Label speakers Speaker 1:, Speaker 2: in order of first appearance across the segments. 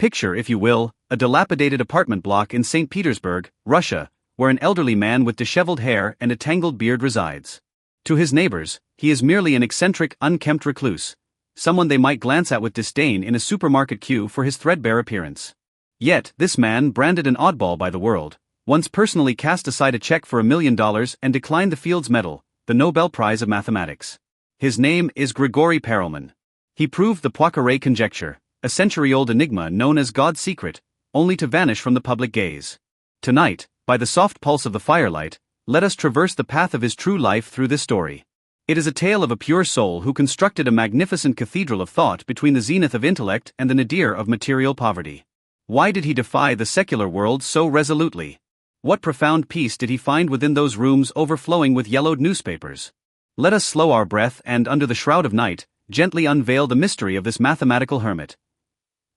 Speaker 1: Picture, if you will, a dilapidated apartment block in St. Petersburg, Russia, where an elderly man with disheveled hair and a tangled beard resides. To his neighbors, he is merely an eccentric, unkempt recluse, someone they might glance at with disdain in a supermarket queue for his threadbare appearance. Yet, this man, branded an oddball by the world, once personally cast aside a check for $1 million and declined the Fields Medal, the Nobel Prize of Mathematics. His name is Grigory Perelman. He proved the Poincare conjecture, a century-old enigma known as God's secret, only to vanish from the public gaze. Tonight, by the soft pulse of the firelight, let us traverse the path of his true life through this story. It is a tale of a pure soul who constructed a magnificent cathedral of thought between the zenith of intellect and the nadir of material poverty. Why did he defy the secular world so resolutely? What profound peace did he find within those rooms overflowing with yellowed newspapers? Let us slow our breath and, under the shroud of night, gently unveil the mystery of this mathematical hermit.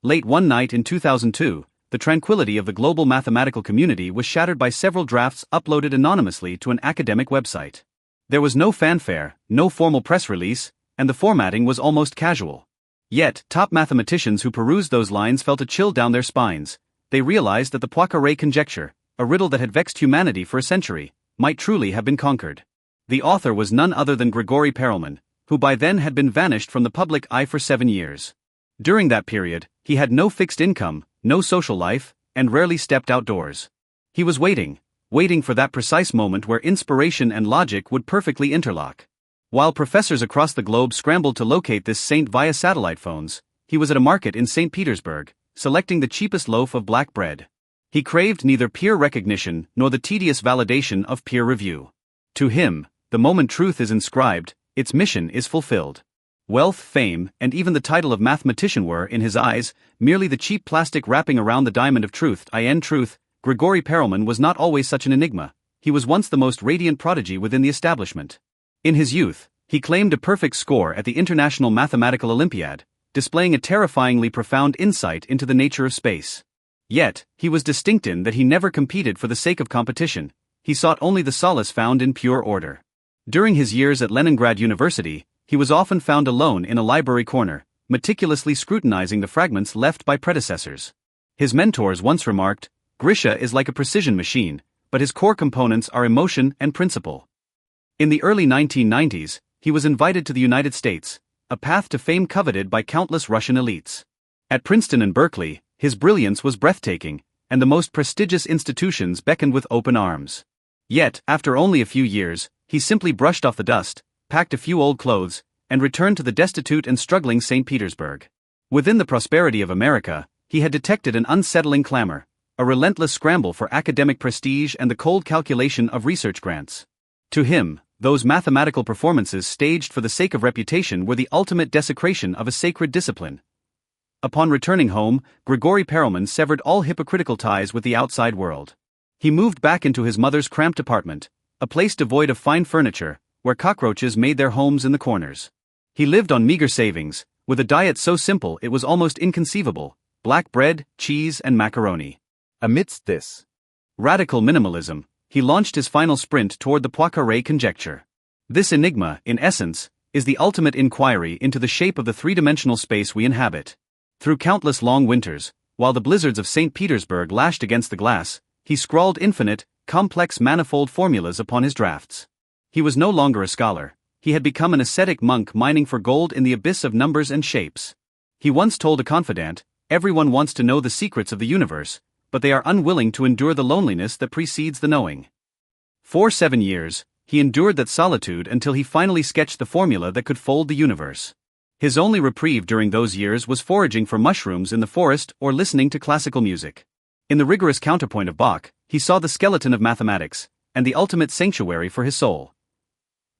Speaker 1: Late one night in 2002, the tranquility of the global mathematical community was shattered by several drafts uploaded anonymously to an academic website. There was no fanfare, no formal press release, and the formatting was almost casual. Yet, top mathematicians who perused those lines felt a chill down their spines. They realized that the Poincare conjecture, a riddle that had vexed humanity for a century, might truly have been conquered. The author was none other than Grigory Perelman, who by then had been vanished from the public eye for 7 years. During that period, he had no fixed income, no social life, and rarely stepped outdoors. He was waiting for that precise moment where inspiration and logic would perfectly interlock. While professors across the globe scrambled to locate this saint via satellite phones, he was at a market in St. Petersburg, selecting the cheapest loaf of black bread. He craved neither peer recognition nor the tedious validation of peer review. To him, the moment truth is inscribed, its mission is fulfilled. Wealth, fame, and even the title of mathematician were, in his eyes, merely the cheap plastic wrapping around the diamond of truth. Truth. Grigory Perelman was not always such an enigma. He was once the most radiant prodigy within the establishment. In his youth, he claimed a perfect score at the International Mathematical Olympiad, displaying a terrifyingly profound insight into the nature of space. Yet, he was distinct in that he never competed for the sake of competition. He sought only the solace found in pure order. During his years at Leningrad University, he was often found alone in a library corner, meticulously scrutinizing the fragments left by predecessors. His mentors once remarked, "Grisha is like a precision machine, but his core components are emotion and principle." In the early 1990s, he was invited to the United States, a path to fame coveted by countless Russian elites. At Princeton and Berkeley, his brilliance was breathtaking, and the most prestigious institutions beckoned with open arms. Yet, after only a few years, he simply brushed off the dust, packed a few old clothes, and returned to the destitute and struggling St. Petersburg. Within the prosperity of America, he had detected an unsettling clamor, a relentless scramble for academic prestige and the cold calculation of research grants. To him, those mathematical performances staged for the sake of reputation were the ultimate desecration of a sacred discipline. Upon returning home, Grigory Perelman severed all hypocritical ties with the outside world. He moved back into his mother's cramped apartment, a place devoid of fine furniture, where cockroaches made their homes in the corners. He lived on meager savings, with a diet so simple it was almost inconceivable: black bread, cheese, and macaroni. Amidst this radical minimalism, he launched his final sprint toward the Poincare conjecture. This enigma, in essence, is the ultimate inquiry into the shape of the three-dimensional space we inhabit. Through countless long winters, while the blizzards of St. Petersburg lashed against the glass, he scrawled infinite, complex manifold formulas upon his drafts. He was no longer a scholar. He had become an ascetic monk mining for gold in the abyss of numbers and shapes. He once told a confidant, "Everyone wants to know the secrets of the universe, but they are unwilling to endure the loneliness that precedes the knowing." For 7 years, he endured that solitude until he finally sketched the formula that could fold the universe. His only reprieve during those years was foraging for mushrooms in the forest or listening to classical music. In the rigorous counterpoint of Bach, he saw the skeleton of mathematics, and the ultimate sanctuary for his soul.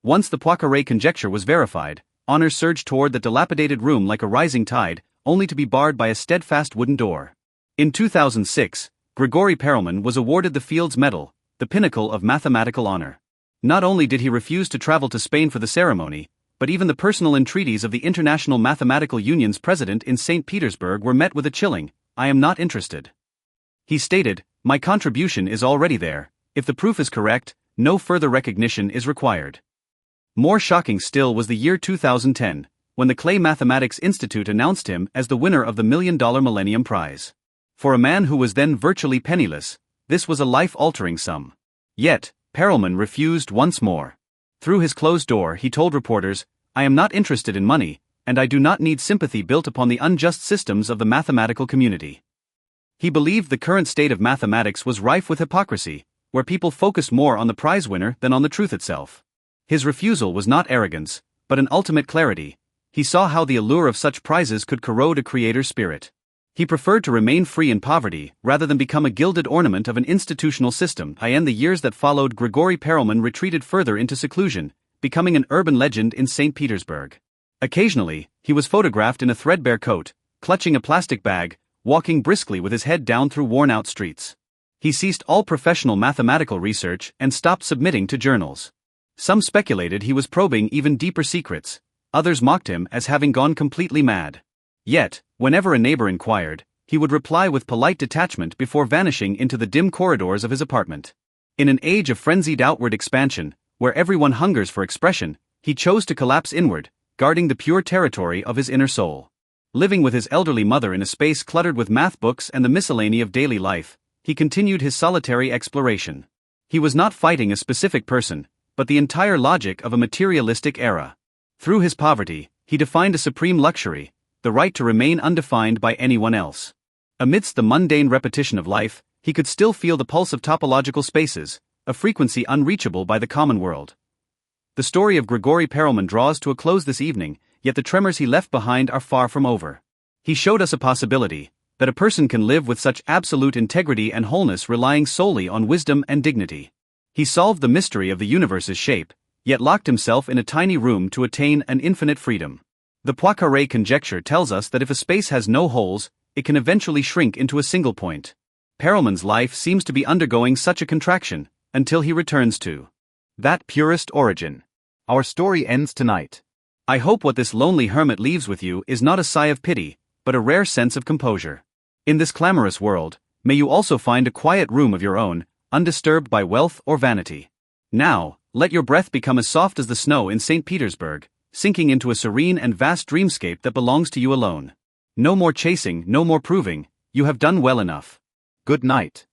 Speaker 1: Once the Poincare conjecture was verified, honors surged toward the dilapidated room like a rising tide, only to be barred by a steadfast wooden door. In 2006, Grigory Perelman was awarded the Fields Medal, the pinnacle of mathematical honor. Not only did he refuse to travel to Spain for the ceremony, but even the personal entreaties of the International Mathematical Union's president in St. Petersburg were met with a chilling, "I am not interested." He stated, "My contribution is already there. If the proof is correct, no further recognition is required." More shocking still was the year 2010, when the Clay Mathematics Institute announced him as the winner of the $1 Million Millennium Prize. For a man who was then virtually penniless, this was a life-altering sum. Yet, Perelman refused once more. Through his closed door he told reporters, "I am not interested in money, and I do not need sympathy built upon the unjust systems of the mathematical community." He believed the current state of mathematics was rife with hypocrisy, where people focused more on the prize winner than on the truth itself. His refusal was not arrogance, but an ultimate clarity. He saw how the allure of such prizes could corrode a creator's spirit. He preferred to remain free in poverty rather than become a gilded ornament of an institutional system. In the years that followed, Grigory Perelman retreated further into seclusion, becoming an urban legend in St. Petersburg. Occasionally, he was photographed in a threadbare coat, clutching a plastic bag, walking briskly with his head down through worn-out streets. He ceased all professional mathematical research and stopped submitting to journals. Some speculated he was probing even deeper secrets, others mocked him as having gone completely mad. Yet, whenever a neighbor inquired, he would reply with polite detachment before vanishing into the dim corridors of his apartment. In an age of frenzied outward expansion, where everyone hungers for expression, he chose to collapse inward, guarding the pure territory of his inner soul. Living with his elderly mother in a space cluttered with math books and the miscellany of daily life, he continued his solitary exploration. He was not fighting a specific person, but the entire logic of a materialistic era. Through his poverty, he defined a supreme luxury: the right to remain undefined by anyone else. Amidst the mundane repetition of life, he could still feel the pulse of topological spaces, a frequency unreachable by the common world. The story of Grigory Perelman draws to a close this evening, yet the tremors he left behind are far from over. He showed us a possibility, that a person can live with such absolute integrity and wholeness relying solely on wisdom and dignity. He solved the mystery of the universe's shape, yet locked himself in a tiny room to attain an infinite freedom. The Poincaré conjecture tells us that if a space has no holes, it can eventually shrink into a single point. Perelman's life seems to be undergoing such a contraction, until he returns to that purest origin. Our story ends tonight. I hope what this lonely hermit leaves with you is not a sigh of pity, but a rare sense of composure. In this clamorous world, may you also find a quiet room of your own, undisturbed by wealth or vanity. Now, let your breath become as soft as the snow in St. Petersburg, sinking into a serene and vast dreamscape that belongs to you alone. No more chasing, no more proving, you have done well enough. Good night.